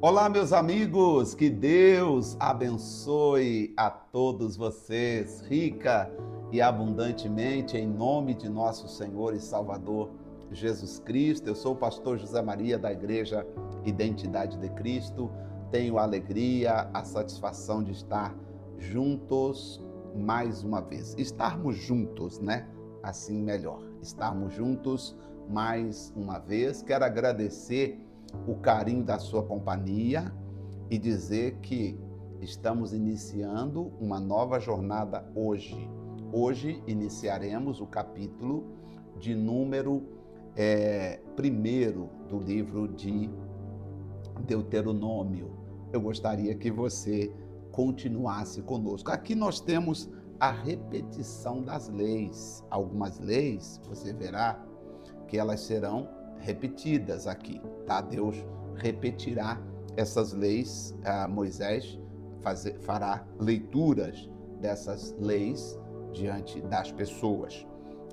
Olá, meus amigos, que Deus abençoe a todos vocês, rica e abundantemente, em nome de nosso Senhor e Salvador Jesus Cristo. Eu sou o pastor José Maria da Igreja Identidade de Cristo. Tenho a alegria, a satisfação de estar juntos mais uma vez. Estarmos juntos, né? Assim melhor. Estarmos juntos mais uma vez. Quero agradecer o carinho da sua companhia e dizer que estamos iniciando uma nova jornada hoje. Hoje iniciaremos o capítulo de número 1 do livro de Deuteronômio. Eu gostaria que você continuasse conosco. Aqui nós temos a repetição das leis. Algumas leis, você verá que elas serão repetidas aqui, tá? Deus repetirá essas leis, Moisés fará leituras dessas leis diante das pessoas,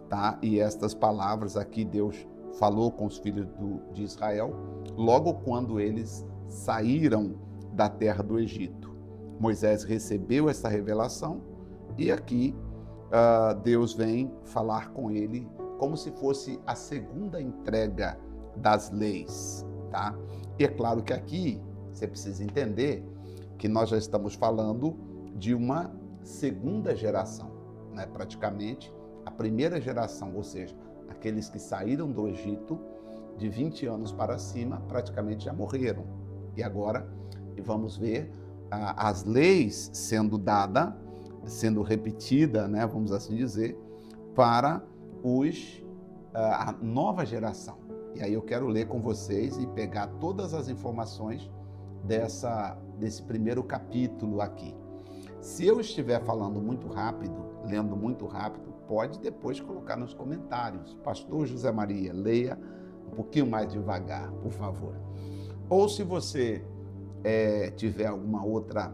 tá? E estas palavras aqui Deus falou com os filhos de Israel logo quando eles saíram da terra do Egito. Moisés recebeu essa revelação e aqui Deus vem falar com ele como se fosse a segunda entrega das leis, tá? E é claro que aqui você precisa entender que nós já estamos falando de uma segunda geração, né? Praticamente a primeira geração, ou seja, aqueles que saíram do Egito de 20 anos para cima, praticamente já morreram. E agora vamos ver as leis sendo dadas, sendo repetida, né? Vamos assim dizer, para a nova geração. E aí eu quero ler com vocês e pegar todas as informações desse primeiro capítulo aqui. Se eu estiver falando muito rápido, lendo muito rápido, pode depois colocar nos comentários. Pastor José Maria, leia um pouquinho mais devagar, por favor. Ou se você tiver alguma outra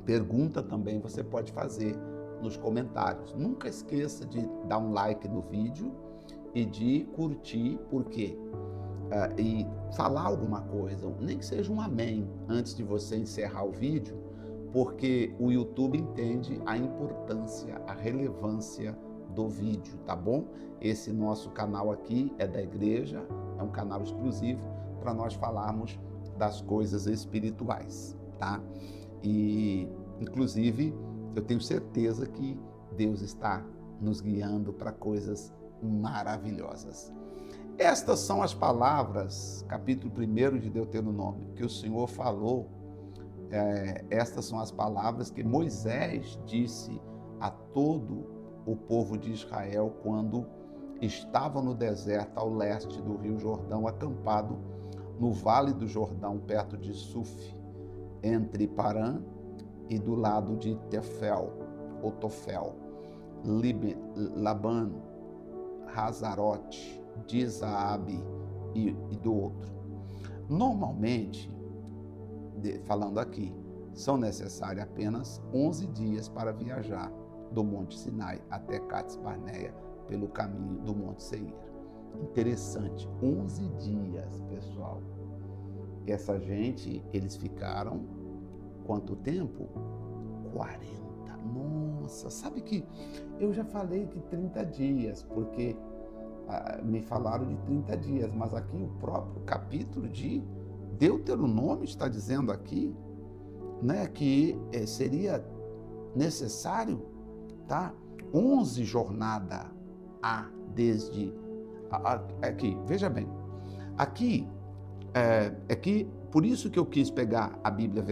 pergunta também, você pode fazer nos comentários. Nunca esqueça de dar um like no vídeo e de curtir, porque e falar alguma coisa, nem que seja um amém antes de você encerrar o vídeo, porque o YouTube entende a importância, a relevância do vídeo, tá bom? Esse nosso canal aqui é da igreja, é um canal exclusivo para nós falarmos das coisas espirituais, tá? E inclusive eu tenho certeza que Deus está nos guiando para coisas maravilhosas. Estas são as palavras, capítulo 1 de Deuteronômio, que o Senhor falou. Estas são as palavras que Moisés disse a todo o povo de Israel quando estava no deserto ao leste do rio Jordão, acampado no vale do Jordão, perto de Suf, entre Parã e do lado de Tefel, ou Tofel, Laban, Hazarote, de Zaabe e do outro. Normalmente, falando aqui, são necessários apenas 11 dias para viajar do Monte Sinai até Cades Barneia pelo caminho do Monte Seir. Interessante, 11 dias, pessoal. Essa gente, eles ficaram quanto tempo? 40. Nossa, sabe que eu já falei de 30 dias, porque me falaram de 30 dias, mas aqui o próprio capítulo de Deuteronômio está dizendo aqui, né, que seria necessário, tá? 11 jornadas desde aqui, veja bem, aqui por isso que eu quis pegar a Bíblia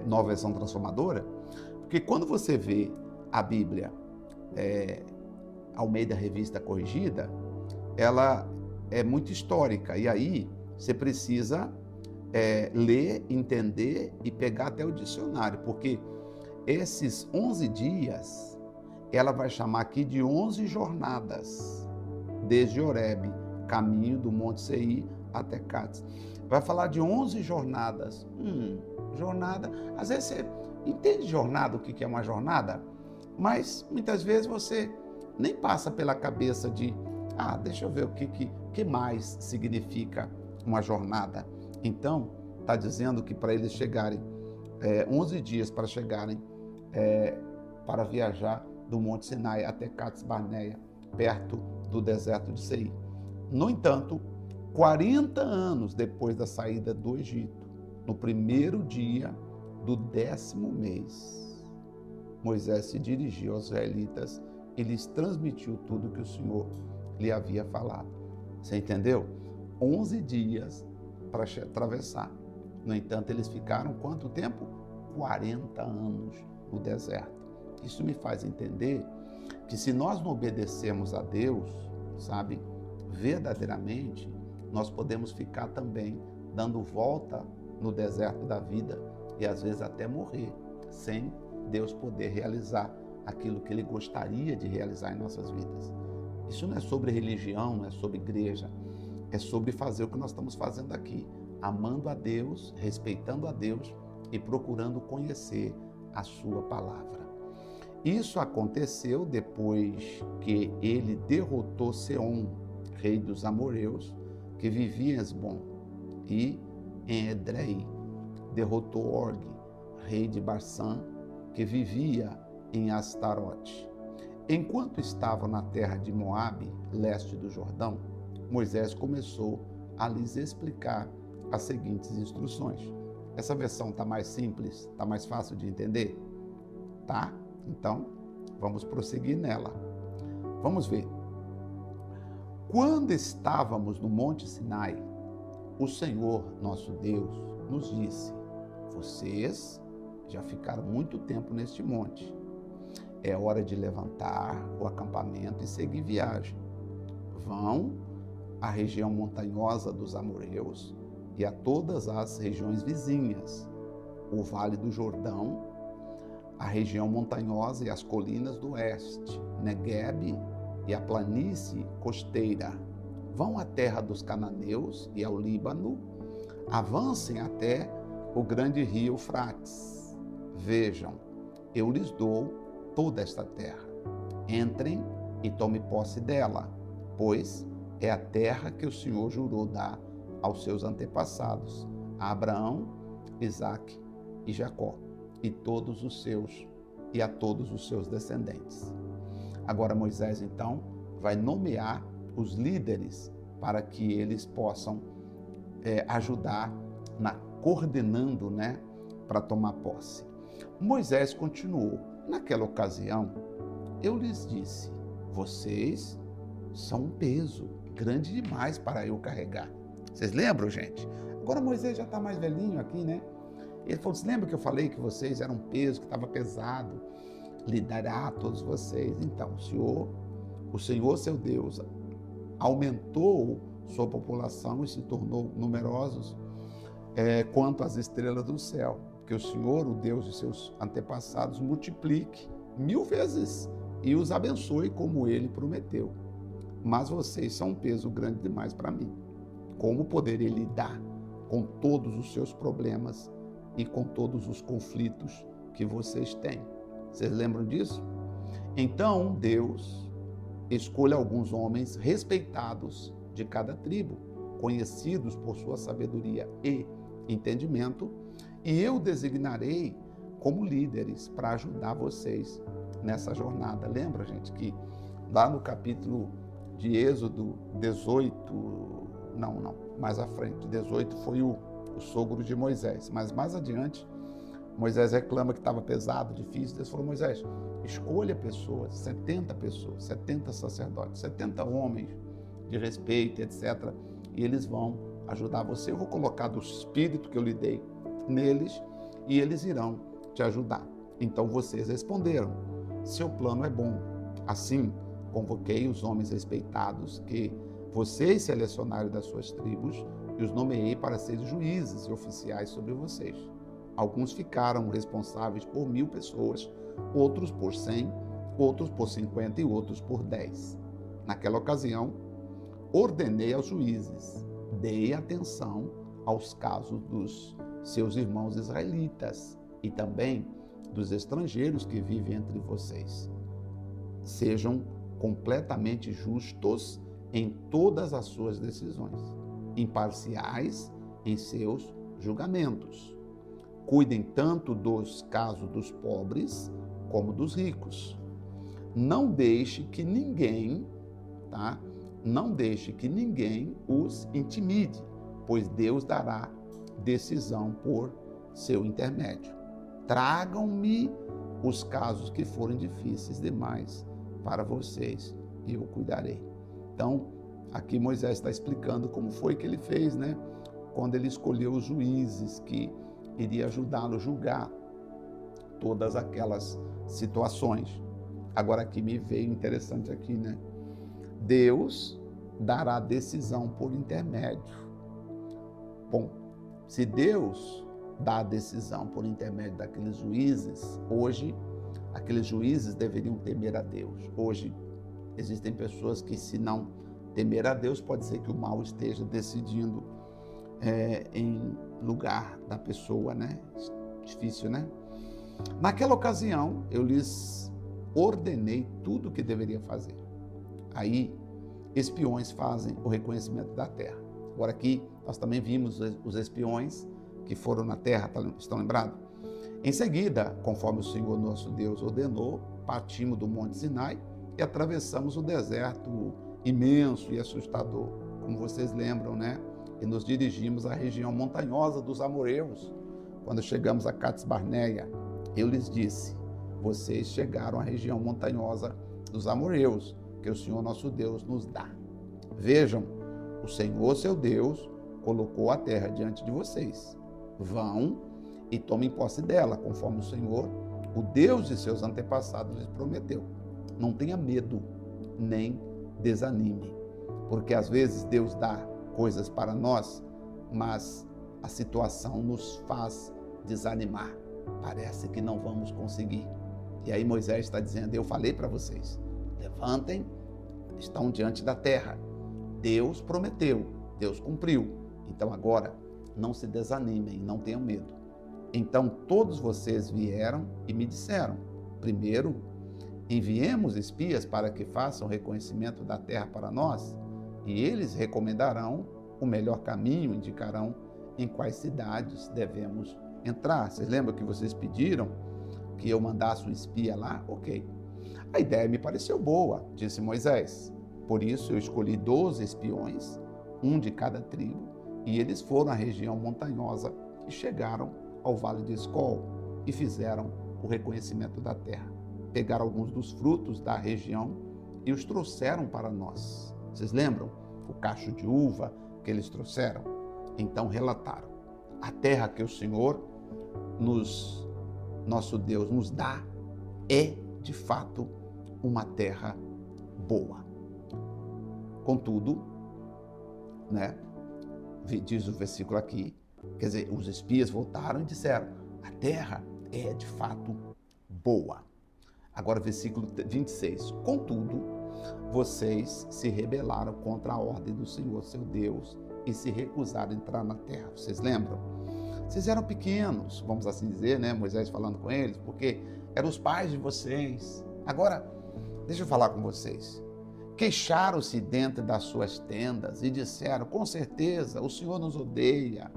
nova versão transformadora, porque quando você vê a Bíblia Almeida Revista Corrigida, ela é muito histórica, e aí você precisa ler, entender e pegar até o dicionário, porque esses 11 dias, ela vai chamar aqui de 11 jornadas, desde Horebe, caminho do Monte Seir até Cádiz. Vai falar de 11 jornadas. Jornada, às vezes você entende jornada, o que é uma jornada, mas muitas vezes você nem passa pela cabeça de, deixa eu ver o que mais significa uma jornada. Então, está dizendo que para eles chegarem, 11 dias para chegarem, para viajar do Monte Sinai até Cades Barneia, perto do deserto de Seir. No entanto, 40 anos depois da saída do Egito, no primeiro dia do 10º mês, Moisés se dirigiu aos israelitas e lhes transmitiu tudo que o Senhor lhe havia falado. Você entendeu? 11 dias para atravessar. No entanto, eles ficaram quanto tempo? 40 anos no deserto. Isso me faz entender que se nós não obedecermos a Deus, sabe, verdadeiramente, nós podemos ficar também dando volta no deserto da vida e às vezes até morrer, sem Deus poder realizar aquilo que Ele gostaria de realizar em nossas vidas. Isso não é sobre religião, não é sobre igreja, é sobre fazer o que nós estamos fazendo aqui, amando a Deus, respeitando a Deus e procurando conhecer a sua palavra. Isso aconteceu depois que ele derrotou Seom, rei dos amorreus, que vivia em Hesbom, e em Edrei. Derrotou Og, rei de Barsã, que vivia em Astarote. Enquanto estavam na terra de Moabe, leste do Jordão, Moisés começou a lhes explicar as seguintes instruções. Essa versão está mais simples, está mais fácil de entender? Tá? Então, vamos prosseguir nela. Vamos ver. Quando estávamos no Monte Sinai, o Senhor, nosso Deus, nos disse: vocês já ficaram muito tempo neste monte. É hora de levantar o acampamento e seguir viagem. Vão à região montanhosa dos amorreus e a todas as regiões vizinhas, o Vale do Jordão, a região montanhosa e as colinas do oeste, Neguebe e a planície costeira. Vão à terra dos cananeus e ao Líbano, avancem até o grande rio Eufrates. Vejam, eu lhes dou toda esta terra. Entrem e tomem posse dela, pois é a terra que o Senhor jurou dar aos seus antepassados, a Abraão, Isaque e Jacó, e a todos os seus descendentes. Agora Moisés, então, vai nomear os líderes para que eles possam ajudar coordenando, para tomar posse. Moisés continuou: naquela ocasião, eu lhes disse, vocês são um peso grande demais para eu carregar. Vocês lembram, gente? Agora Moisés já está mais velhinho aqui, né? Ele falou: você lembra que eu falei que vocês eram um peso, que estava pesado? Liderará a todos vocês. Então, o Senhor, seu Deus, aumentou sua população e se tornou numerosos quanto às estrelas do céu. Que o Senhor, o Deus de seus antepassados, multiplique 1000 vezes e os abençoe como Ele prometeu. Mas vocês são um peso grande demais para mim. Como poderei lidar com todos os seus problemas e com todos os conflitos que vocês têm? Vocês lembram disso? Então Deus escolha alguns homens respeitados de cada tribo, conhecidos por sua sabedoria e entendimento, e eu designarei como líderes para ajudar vocês nessa jornada. Lembra, gente, que lá no capítulo de Êxodo 18, mais à frente, 18 foi o sogro de Moisés, mas mais adiante, Moisés reclama que estava pesado, difícil. Deus falou: Moisés, escolha pessoas, 70 sacerdotes, 70 homens de respeito, etc. E eles vão ajudar você. Eu vou colocar do espírito que eu lhe dei neles e eles irão te ajudar. Então vocês responderam: seu plano é bom. Assim, convoquei os homens respeitados que vocês selecionaram das suas tribos e os nomeei para serem juízes e oficiais sobre vocês. Alguns ficaram responsáveis por 1000 pessoas, outros por 100, outros por 50 e outros por 10. Naquela ocasião, ordenei aos juízes: dei atenção aos casos dos seus irmãos israelitas e também dos estrangeiros que vivem entre vocês. Sejam completamente justos em todas as suas decisões, imparciais em seus julgamentos. Cuidem tanto dos casos dos pobres como dos ricos. Não deixe que ninguém, tá? Não deixe que ninguém os intimide, pois Deus dará decisão por seu intermédio. Tragam-me os casos que forem difíceis demais para vocês e eu cuidarei. Então, aqui Moisés está explicando como foi que ele fez, né? Quando ele escolheu os juízes que iria ajudá-lo a julgar todas aquelas situações. Agora aqui me veio interessante aqui, né? Deus dará decisão por intermédio. Bom, se Deus dá a decisão por intermédio daqueles juízes, hoje, aqueles juízes deveriam temer a Deus. Hoje, existem pessoas que, se não temer a Deus, pode ser que o mal esteja decidindo em lugar da pessoa, né? Difícil, né? Naquela ocasião, eu lhes ordenei tudo o que deveria fazer. Aí, espiões fazem o reconhecimento da terra. Agora aqui, nós também vimos os espiões que foram na terra, estão lembrados? Em seguida, conforme o Senhor nosso Deus ordenou, partimos do Monte Sinai e atravessamos o deserto imenso e assustador, como vocês lembram, né? E nos dirigimos à região montanhosa dos amorreus. Quando chegamos a Cades Barneia, eu lhes disse: vocês chegaram à região montanhosa dos amorreus, que o Senhor nosso Deus nos dá. Vejam, o Senhor seu Deus colocou a terra diante de vocês. Vão e tomem posse dela, conforme o Senhor, o Deus de seus antepassados, lhes prometeu. Não tenha medo, nem desanime, porque às vezes Deus dá coisas para nós, mas a situação nos faz desanimar. Parece que não vamos conseguir. E aí Moisés está dizendo: eu falei para vocês, levantem, estão diante da terra. Deus prometeu, Deus cumpriu. Então agora, não se desanimem, não tenham medo. Então todos vocês vieram e me disseram: primeiro, enviemos espias para que façam reconhecimento da terra para nós, e eles recomendarão o melhor caminho, indicarão em quais cidades devemos entrar. Vocês lembram que vocês pediram que eu mandasse um espia lá? Ok. A ideia me pareceu boa, disse Moisés. Por isso eu escolhi 12 espiões, um de cada tribo, e eles foram à região montanhosa e chegaram ao vale de Escol e fizeram o reconhecimento da terra. Pegaram alguns dos frutos da região e os trouxeram para nós. Vocês lembram? O cacho de uva que eles trouxeram? Então relataram: a terra que o Senhor, nosso Deus, nos dá é, de fato, uma terra boa. Contudo, né, diz o versículo aqui, quer dizer, os espias voltaram e disseram: a terra é, de fato, boa. Agora, versículo 26. Contudo, vocês se rebelaram contra a ordem do Senhor, seu Deus, e se recusaram a entrar na terra. Vocês lembram? Vocês eram pequenos, vamos assim dizer, né? Moisés falando com eles, porque eram os pais de vocês. Agora, deixa eu falar com vocês. Queixaram-se dentro das suas tendas e disseram: com certeza, o Senhor nos odeia.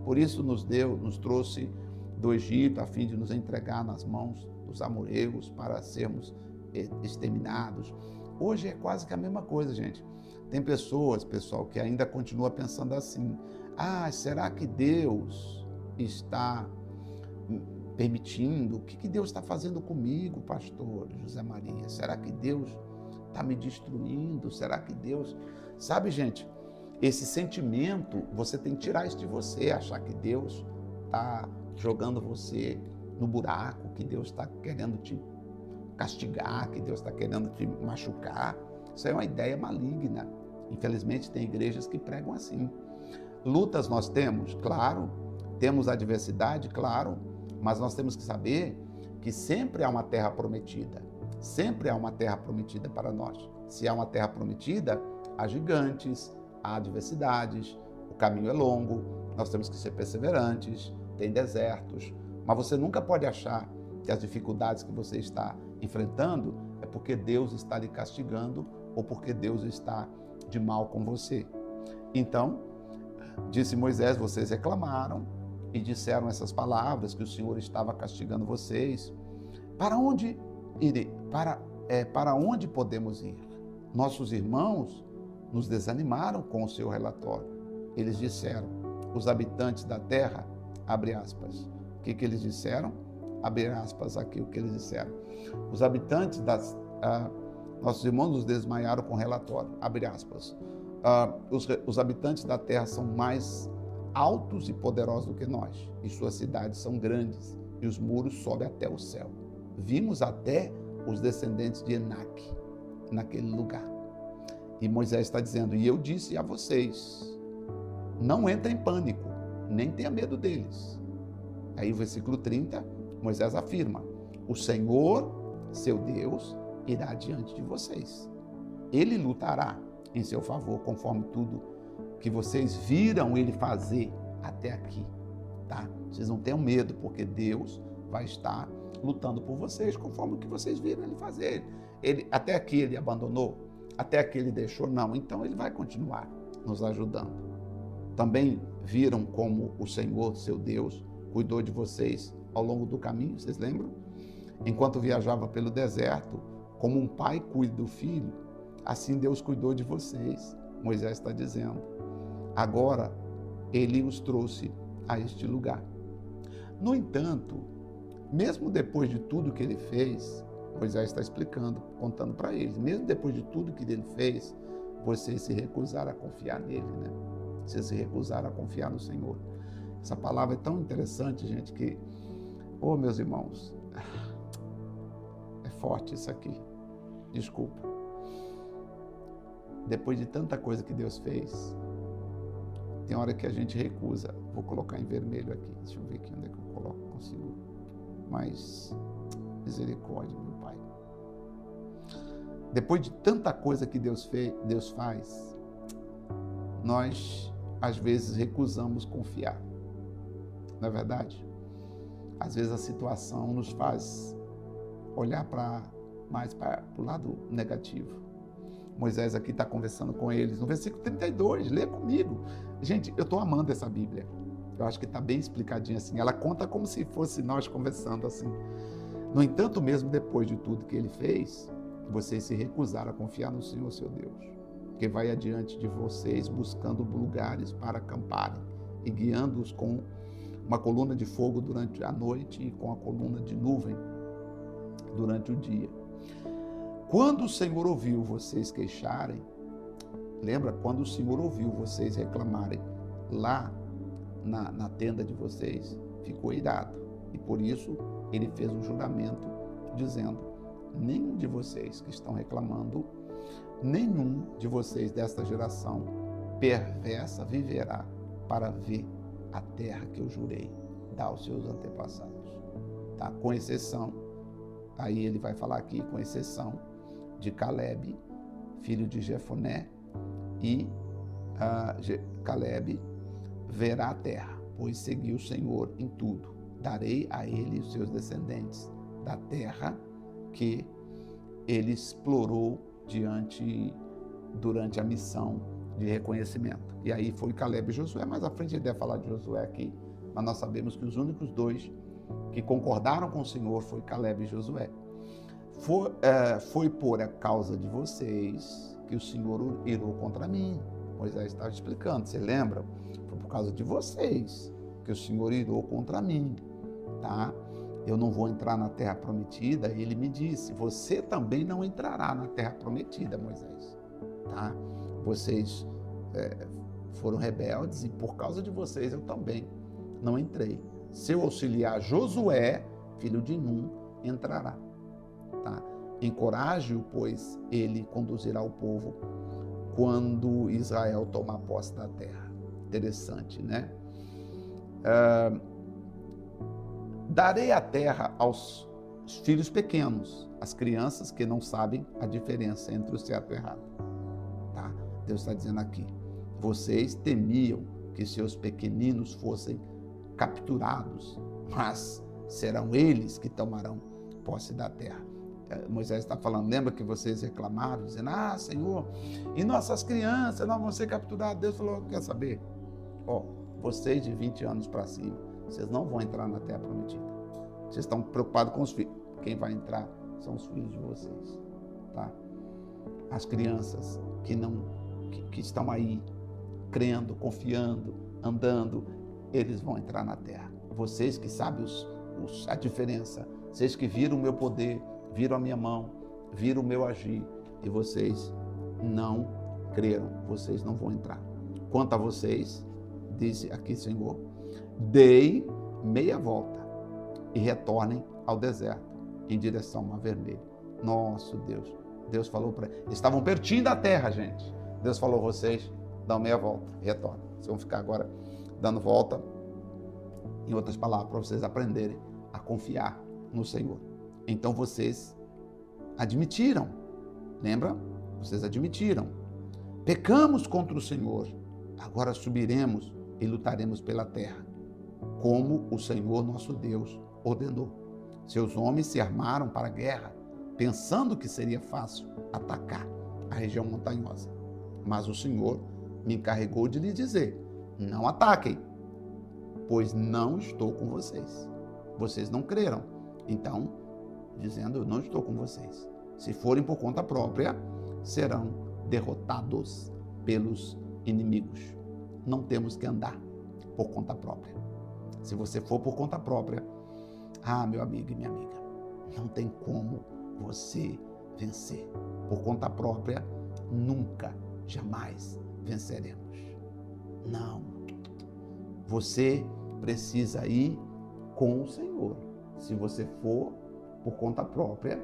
Por isso nos trouxe do Egito, a fim de nos entregar nas mãos dos amorreus para sermos exterminados. Hoje é quase que a mesma coisa, gente. Tem pessoas, pessoal, que ainda continua pensando assim: ah, será que Deus está permitindo? O que Deus está fazendo comigo, pastor José Maria? Será que Deus está me destruindo? Será que Deus... Sabe, gente, esse sentimento, você tem que tirar isso de você, achar que Deus está jogando você no buraco, que Deus está querendo te castigar, que Deus está querendo te machucar. Isso é uma ideia maligna. Infelizmente, tem igrejas que pregam assim. Lutas nós temos, claro. Temos adversidade, claro. Mas nós temos que saber que sempre há uma terra prometida. Sempre há uma terra prometida para nós. Se há uma terra prometida, há gigantes, há adversidades, o caminho é longo, nós temos que ser perseverantes, tem desertos. Mas você nunca pode achar que as dificuldades que você está enfrentando é porque Deus está lhe castigando ou porque Deus está de mal com você. Então, Disse Moisés: vocês reclamaram e disseram essas palavras, que o Senhor estava castigando vocês. Para onde irei? Para onde podemos ir? Nossos irmãos nos desanimaram com o seu relatório. Eles disseram: os habitantes da terra, abre aspas. O que eles disseram? Abre aspas aqui o que eles disseram. Os habitantes nossos irmãos nos desmaiaram com o relatório, abre aspas. Os habitantes da terra são mais altos e poderosos do que nós, e suas cidades são grandes, e os muros sobem até o céu. Vimos até os descendentes de Enaque naquele lugar. E Moisés está dizendo: e eu disse a vocês, não entrem em pânico, nem tenha medo deles. Aí o versículo 30, Moisés afirma: o Senhor, seu Deus, irá diante de vocês. Ele lutará em seu favor, conforme tudo que vocês viram ele fazer até aqui, tá? Vocês não tenham medo, porque Deus vai estar lutando por vocês, conforme o que vocês viram ele fazer. Até aqui ele abandonou, até aqui ele deixou, não. Então ele vai continuar nos ajudando. Também viram como o Senhor, seu Deus, cuidou de vocês ao longo do caminho, vocês lembram? Enquanto viajava pelo deserto, como um pai cuida do filho, assim Deus cuidou de vocês, Moisés está dizendo. Agora, ele os trouxe a este lugar. No entanto, mesmo depois de tudo que ele fez, Moisés está explicando, contando para eles, mesmo depois de tudo que ele fez, vocês se recusaram a confiar nele, né? Vocês se recusaram a confiar no Senhor. Essa palavra é tão interessante, gente, que, meus irmãos, é forte isso aqui. Desculpa. Depois de tanta coisa que Deus fez, tem hora que a gente recusa. Vou colocar em vermelho aqui. Deixa eu ver aqui onde é que eu coloco. Consigo. Mas, misericórdia, meu Pai. Depois de tanta coisa que Deus faz, nós, às vezes, recusamos confiar. Não é verdade? Às vezes a situação nos faz olhar mais para o lado negativo. Moisés aqui está conversando com eles, no versículo 32, lê comigo. Gente, eu estou amando essa Bíblia. Eu acho que está bem explicadinha assim. Ela conta como se fosse nós conversando assim. No entanto, mesmo depois de tudo que ele fez, vocês se recusaram a confiar no Senhor, seu Deus, que vai adiante de vocês buscando lugares para acamparem e guiando-os com uma coluna de fogo durante a noite e com a coluna de nuvem durante o dia. Quando o Senhor ouviu vocês queixarem, lembra? Quando o Senhor ouviu vocês reclamarem lá na tenda de vocês, ficou irado. E por isso ele fez um juramento dizendo: nenhum de vocês que estão reclamando, nenhum de vocês desta geração perversa viverá para ver a terra que eu jurei dar aos seus antepassados. Tá? Com exceção, aí ele vai falar aqui, com exceção de Caleb, filho de Jefoné, e Caleb verá a terra, pois seguiu o Senhor em tudo. Darei a ele e os seus descendentes da terra que ele explorou durante a missão de reconhecimento. E aí foi Caleb e Josué. Mais à frente ele deve falar de Josué aqui, mas nós sabemos que os únicos dois que concordaram com o Senhor foi Caleb e Josué. Foi por a causa de vocês que o Senhor irou contra mim. Moisés estava explicando, você lembra? Foi por causa de vocês que o Senhor irou contra mim, tá? Eu não vou entrar na terra prometida. E ele me disse: você também não entrará na terra prometida, Moisés, tá? Vocês foram rebeldes e por causa de vocês eu também não entrei. Seu auxiliar Josué, filho de Nun, entrará. Tá? Encoraje-o, pois ele conduzirá o povo quando Israel tomar posse da terra. Interessante, né? Darei a terra aos filhos pequenos, às crianças que não sabem a diferença entre o certo e o errado. Tá? Deus está dizendo aqui: vocês temiam que seus pequeninos fossem capturados, mas serão eles que tomarão posse da terra. Moisés está falando, lembra que vocês reclamaram, dizendo: Senhor, e nossas crianças não vão ser capturadas? Deus falou: quer saber? Ó, vocês de 20 anos para cima, vocês não vão entrar na terra prometida. Vocês estão preocupados com os filhos. Quem vai entrar são os filhos de vocês, tá? As crianças que estão aí, crendo, confiando, andando, eles vão entrar na terra. Vocês que sabem a diferença, vocês que viram o meu poder, viram a minha mão, viram o meu agir, e vocês não creram, vocês não vão entrar. Quanto a vocês, disse aqui Senhor, deem meia volta e retornem ao deserto, em direção ao Mar Vermelho. Nosso Deus. Deus falou para eles. Estavam pertinho da terra, gente. Deus falou, vocês dão meia volta e retornem. Vocês vão ficar agora dando volta, em outras palavras, para vocês aprenderem a confiar no Senhor. Então vocês admitiram. Lembra? Vocês admitiram. Pecamos contra o Senhor. Agora subiremos e lutaremos pela terra, como o Senhor nosso Deus ordenou. Seus homens se armaram para a guerra, pensando que seria fácil atacar a região montanhosa. Mas o Senhor me encarregou de lhe dizer, não ataquem, pois não estou com vocês. Vocês não creram. Então, dizendo, eu não estou com vocês. Se forem por conta própria, serão derrotados pelos inimigos. Não temos que andar por conta própria. Se você for por conta própria, meu amigo e minha amiga, não tem como você vencer. Por conta própria, nunca, jamais venceremos. Não. Você precisa ir com o Senhor. Se você for por conta própria,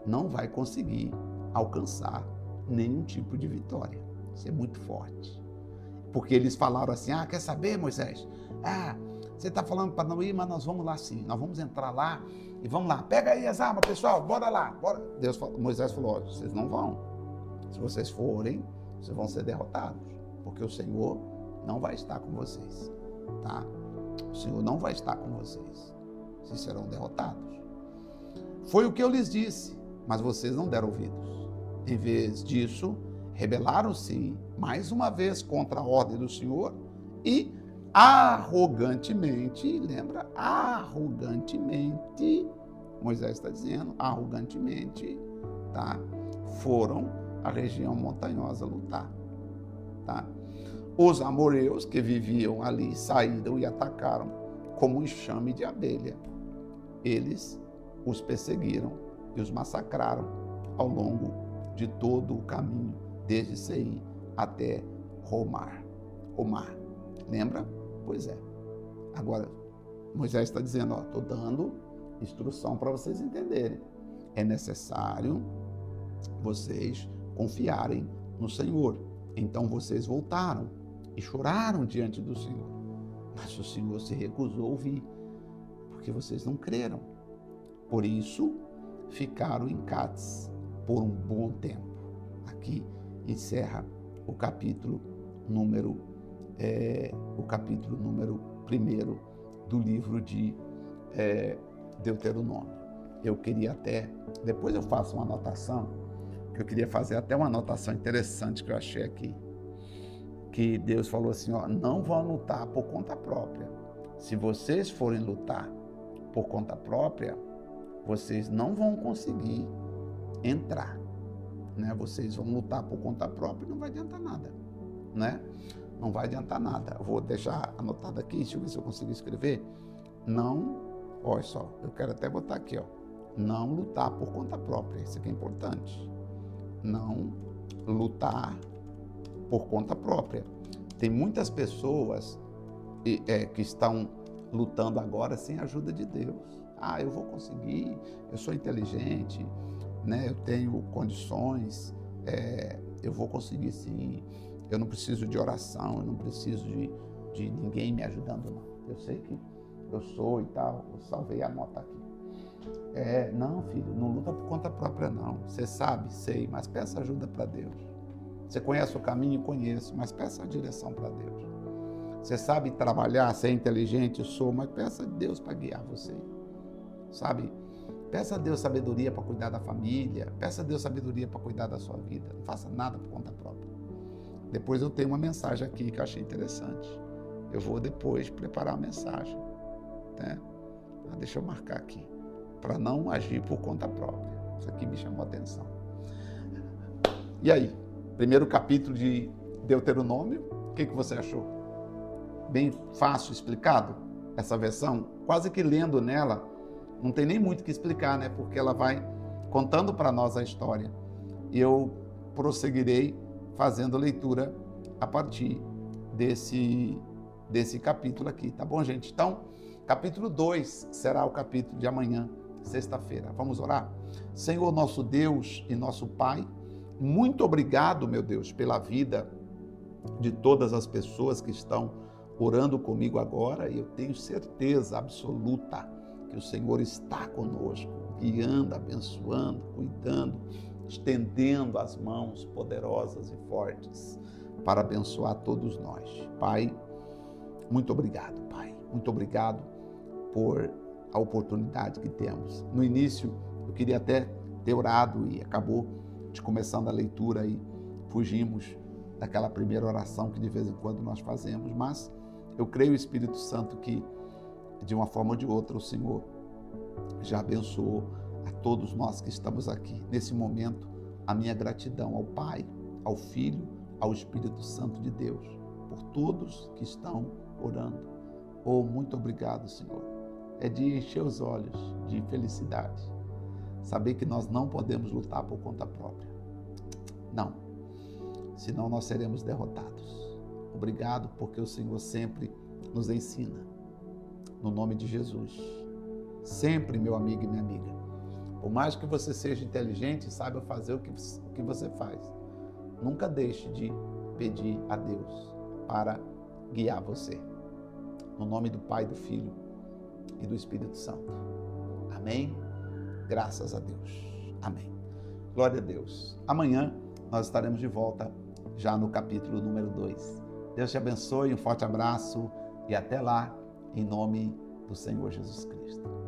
não vai conseguir alcançar nenhum tipo de vitória. Isso é muito forte. Porque eles falaram assim, quer saber, Moisés? Você está falando para não ir, mas nós vamos lá sim. Nós vamos entrar lá e vamos lá. Pega aí as armas, pessoal, bora lá. Bora. Moisés falou, vocês não vão. Se vocês forem, vocês vão ser derrotados. Porque o Senhor não vai estar com vocês. Tá? O Senhor não vai estar com vocês. Vocês serão derrotados. Foi o que eu lhes disse, mas vocês não deram ouvidos. Em vez disso, rebelaram-se mais uma vez contra a ordem do Senhor e arrogantemente, lembra? Arrogantemente, Moisés está dizendo, arrogantemente, tá? Foram à região montanhosa lutar, tá? Os amoreus que viviam ali saíram e atacaram como um enxame de abelha. Eles os perseguiram e os massacraram ao longo de todo o caminho, desde Seir até Romar. Lembra? Pois é. Agora, Moisés está dizendo, estou dando instrução para vocês entenderem. É necessário vocês confiarem no Senhor. Então vocês voltaram e choraram diante do Senhor. Mas o Senhor se recusou a ouvir, porque vocês não creram. Por isso, ficaram em Cádiz por um bom tempo. Aqui encerra o capítulo número 1 do livro de Deuteronômio. Eu queria até, depois eu faço uma anotação, que eu queria fazer até uma anotação interessante que eu achei aqui, que Deus falou assim, não vão lutar por conta própria. Se vocês forem lutar por conta própria, vocês não vão conseguir entrar, né? Vocês vão lutar por conta própria e não vai adiantar nada, né? Não vai adiantar nada. Eu vou deixar anotado aqui, deixa eu ver se eu consigo escrever. Não, olha só, eu quero até botar aqui, não lutar por conta própria, isso aqui é importante. Não lutar por conta própria. Tem muitas pessoas que estão lutando agora sem a ajuda de Deus. Eu vou conseguir, eu sou inteligente, né? Eu tenho condições, eu vou conseguir sim. Eu não preciso de oração, eu não preciso de ninguém me ajudando, não. Eu sei que eu sou e tal, eu salvei a nota aqui. Não, filho, não luta por conta própria, não. Você sabe, sei, mas peça ajuda para Deus. Você conhece o caminho? Conheço, mas peça a direção para Deus. Você sabe trabalhar, ser inteligente? Eu sou, mas peça a Deus para guiar você. Sabe? Peça a Deus sabedoria para cuidar da família, peça a Deus sabedoria para cuidar da sua vida. Não faça nada por conta própria. Depois eu tenho uma mensagem aqui que eu achei interessante. eu vou depois preparar a mensagem, né? Deixa eu marcar aqui, para não agir por conta própria. Isso aqui me chamou a atenção. E aí, primeiro capítulo de Deuteronômio, o que você achou? Bem fácil explicado essa versão? Quase que lendo nela, não tem nem muito o que explicar, né? Porque ela vai contando para nós a história. E eu prosseguirei fazendo a leitura a partir desse capítulo aqui, tá bom, gente? Então, capítulo 2 será o capítulo de amanhã, sexta-feira. Vamos orar? Senhor, nosso Deus e nosso Pai, muito obrigado, meu Deus, pela vida de todas as pessoas que estão orando comigo agora, e eu tenho certeza absoluta que o Senhor está conosco, guiando, abençoando, cuidando, estendendo as mãos poderosas e fortes para abençoar todos nós. Pai, muito obrigado, Pai. Muito obrigado por a oportunidade que temos. No início, eu queria até ter orado e acabou de começando a leitura e fugimos daquela primeira oração que de vez em quando nós fazemos, mas eu creio, Espírito Santo, que de uma forma ou de outra o Senhor já abençoou a todos nós que estamos aqui. Nesse momento, a minha gratidão ao Pai, ao Filho, ao Espírito Santo de Deus, por todos que estão orando. Oh, muito obrigado, Senhor. É de encher os olhos de felicidade, saber que nós não podemos lutar por conta própria. Não, senão nós seremos derrotados. Obrigado porque o Senhor sempre nos ensina. No nome de Jesus. Sempre, meu amigo e minha amiga. Por mais que você seja inteligente e saiba fazer o que você faz, nunca deixe de pedir a Deus para guiar você. No nome do Pai, do Filho e do Espírito Santo. Amém? Graças a Deus. Amém. Glória a Deus. Amanhã nós estaremos de volta já no capítulo número 2. Deus te abençoe, um forte abraço e até lá, em nome do Senhor Jesus Cristo.